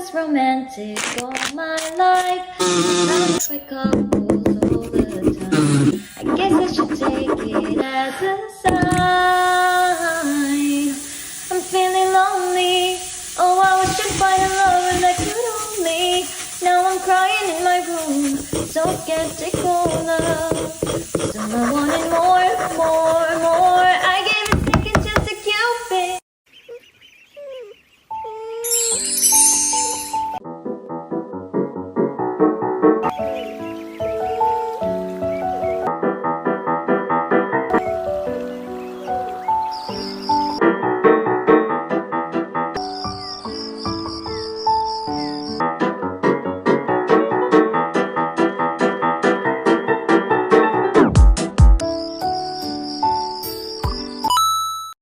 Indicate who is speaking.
Speaker 1: most romantic all my life. I'm by couples all the time. I guess I should take it as a sign. I'm feeling lonely. Oh, I wish I'd find a lover that could hold me. Now I'm crying in my room, so skeptical now. Still I wanted more, more, more.